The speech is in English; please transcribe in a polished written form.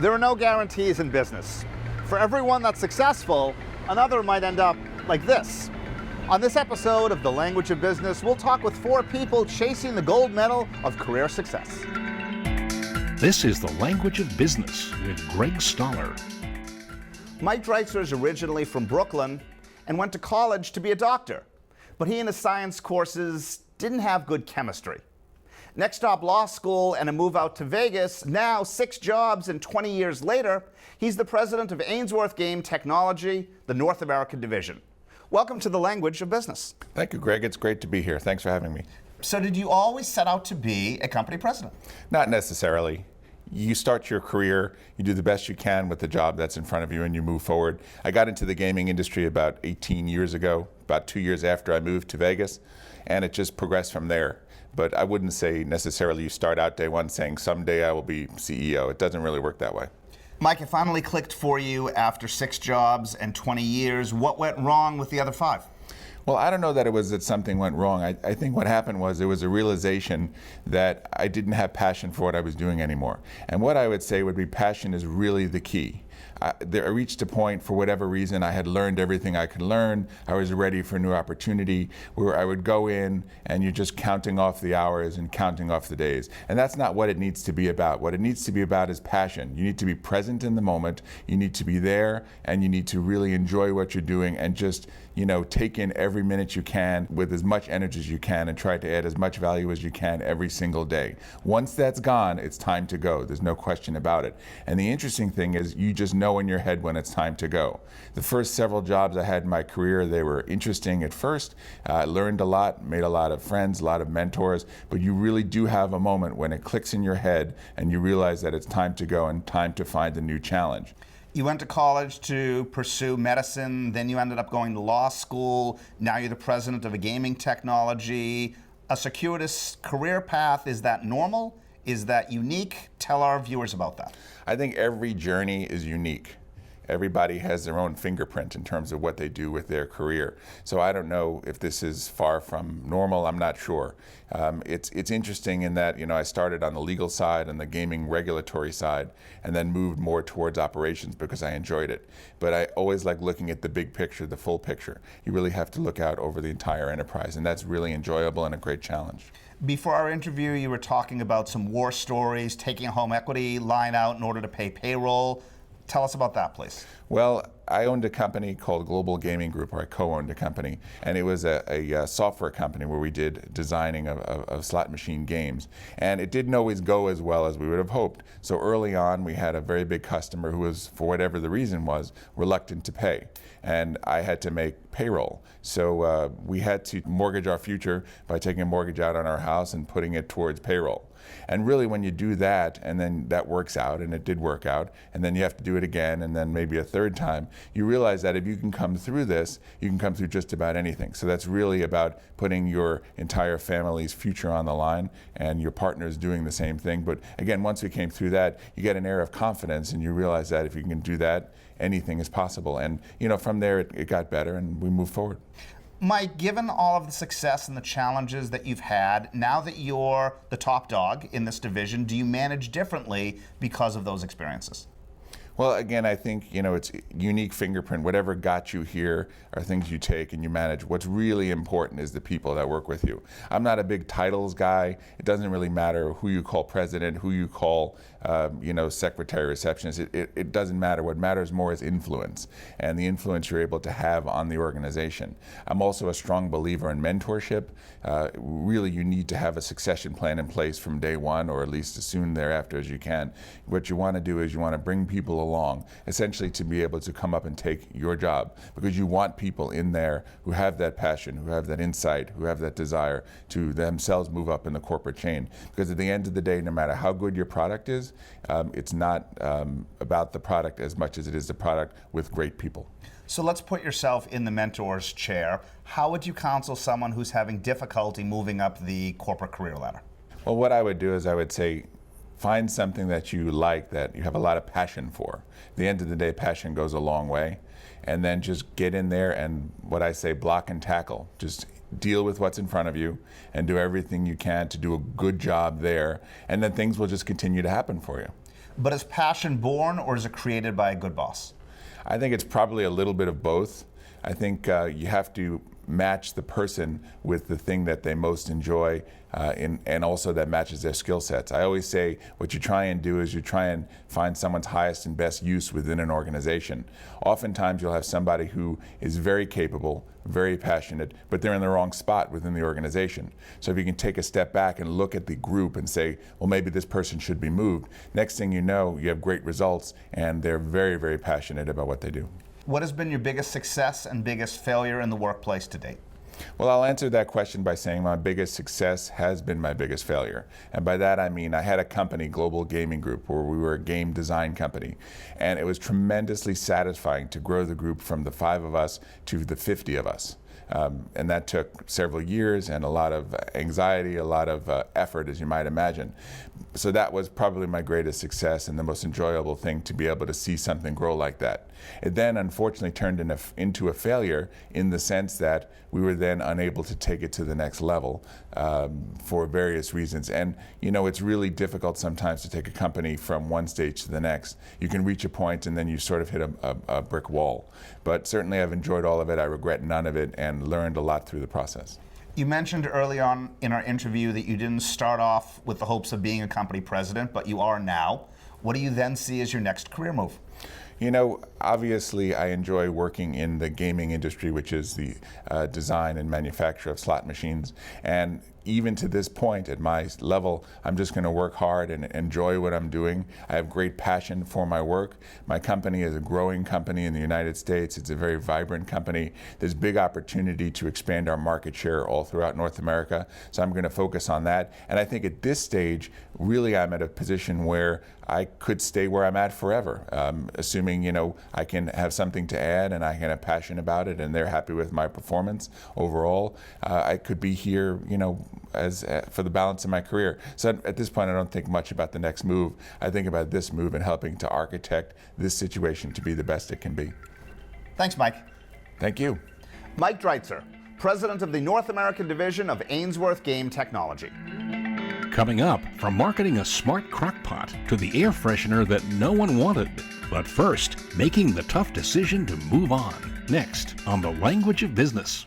There are no guarantees in business. For everyone that's successful, another might end up like this. On this episode of The Language of Business, we'll talk with 4 people chasing the gold medal of career success. This is The Language of Business with Greg Stoller. Mike Dreitzer is originally from Brooklyn and went to college to be a doctor, but he and his science courses didn't have good chemistry. Next stop, law school and a move out to Vegas. Now 6 jobs and 20 years later, he's the president of Ainsworth Game Technology, the North American division. Welcome to The Language of Business. Thank you, Greg. It's great to be here. Thanks for having me. So did you always set out to be a company president? Not necessarily. You start your career, you do the best you can with the job that's in front of you, and you move forward. I got into the gaming industry about 18 years ago, about 2 years after I moved to Vegas, and it just progressed from there. But I wouldn't say necessarily you start out day one saying someday I will be CEO. It doesn't really work that way. Mike, it finally clicked for you after 6 jobs and 20 years. What went wrong with the other 5? Well, I don't know that it was that something went wrong. I think what happened was there was a realization that I didn't have passion for what I was doing anymore. And what I would say would be passion is really the key. I reached a point, for whatever reason, I had learned everything I could learn. I was ready for a new opportunity where I would go in and you're just counting off the hours and counting off the days. And that's not what it needs to be about. What it needs to be about is passion. You need to be present in the moment. You need to be there, and you need to really enjoy what you're doing and just, take in every minute you can with as much energy as you can and try to add as much value as you can every single day. Once that's gone, it's time to go. There's no question about it. And the interesting thing is you just know in your head when it's time to go. The first several jobs I had in my career, they were interesting at first. I learned a lot, made a lot of friends, a lot of mentors, but you really do have a moment when it clicks in your head and you realize that it's time to go and time to find a new challenge. You went to college to pursue medicine, then you ended up going to law school. Now you're the president of a gaming technology. A circuitous career path, is that normal? Is that unique? Tell our viewers about that. I think every journey is unique. Everybody has their own fingerprint in terms of what they do with their career. So I don't know if this is far from normal. I'm not sure. It's interesting in that I started on the legal side and the gaming regulatory side, and then moved more towards operations because I enjoyed it. But I always like looking at the big picture, the full picture. You really have to look out over the entire enterprise, and that's really enjoyable and a great challenge. Before our interview, you were talking about some war stories, taking a home equity line out in order to pay payroll. Tell us about that, please. Well, I owned a company called Global Gaming Group, or I co-owned a company, and it was a software company where we did designing of slot machine games. And it didn't always go as well as we would have hoped. So early on, we had a very big customer who was, for whatever the reason was, reluctant to pay. And I had to make payroll. So we had to mortgage our future by taking a mortgage out on our house and putting it towards payroll. And really, when you do that, and then that works out, and it did work out, and then you have to do it again, and then maybe a third time, you realize that if you can come through this, you can come through just about anything. So that's really about putting your entire family's future on the line, and your partner's doing the same thing. But again, once we came through that, you get an air of confidence, and you realize that if you can do that, anything is possible. And from there, it got better, and we moved forward. Mike, given all of the success and the challenges that you've had, now that you're the top dog in this division, do you manage differently because of those experiences? Well, again, I think, it's unique fingerprint. Whatever got you here are things you take and you manage. What's really important is the people that work with you. I'm not a big titles guy. It doesn't really matter who you call president, who you call, secretary, receptionist. It doesn't matter. What matters more is influence, and the influence you're able to have on the organization. I'm also a strong believer in mentorship. Really, you need to have a succession plan in place from day one, or at least as soon thereafter as you can. What you want to do is you want to bring people along, essentially to be able to come up and take your job, because you want people in there who have that passion, who have that insight, who have that desire to themselves move up in the corporate chain. Because at the end of the day, no matter how good your product is, it's not about the product as much as it is the product with great people. So let's put yourself in the mentor's chair. How would you counsel someone who's having difficulty moving up the corporate career ladder? Well, what I would do is I would say, find something that you like, that you have a lot of passion for. At the end of the day, passion goes a long way. And then just get in there and, what I say, block and tackle. Just deal with what's in front of you and do everything you can to do a good job there. And then things will just continue to happen for you. But is passion born or is it created by a good boss? I think it's probably a little bit of both. I think you have to match the person with the thing that they most enjoy and also that matches their skill sets. I always say what you try and do is you try and find someone's highest and best use within an organization. Oftentimes you'll have somebody who is very capable, very passionate, but they're in the wrong spot within the organization. So if you can take a step back and look at the group and say, well, maybe this person should be moved, next thing you know, you have great results and they're very, very passionate about what they do. What has been your biggest success and biggest failure in the workplace to date? Well, I'll answer that question by saying my biggest success has been my biggest failure. And by that I mean I had a company, Global Gaming Group, where we were a game design company. And it was tremendously satisfying to grow the group from the 5 of us to the 50 of us. And that took several years and a lot of anxiety, a lot of effort, as you might imagine. So that was probably my greatest success and the most enjoyable thing, to be able to see something grow like that. It then unfortunately turned into a failure in the sense that we were then unable to take it to the next level for various reasons. And you know, it's really difficult sometimes to take a company from one stage to the next. You can reach a point and then you sort of hit a brick wall. But certainly I've enjoyed all of it. I regret none of it and learned a lot through the process. You mentioned early on in our interview that you didn't start off with the hopes of being a company president, but you are now. What do you then see as your next career move? You know, obviously I enjoy working in the gaming industry, which is the design and manufacture of slot machines. And even to this point at my level, I'm just going to work hard and enjoy what I'm doing. I have great passion for my work. My company is a growing company in the United States. It's a very vibrant company. There's big opportunity to expand our market share all throughout North America. So I'm going to focus on that. And I think at this stage, really I'm at a position where I could stay where I'm at forever, assuming, you know, I can have something to add and I can have passion about it and they're happy with my performance overall. I could be here, you know, for the balance of my career. So at this point, I don't think much about the next move. I think about this move and helping to architect this situation to be the best it can be. Thanks, Mike. Thank you. Mike Dreitzer, president of the North American division of Ainsworth Game Technology. Coming up, from marketing a smart crock pot to the air freshener that no one wanted. But first, making the tough decision to move on. Next on The Language of Business.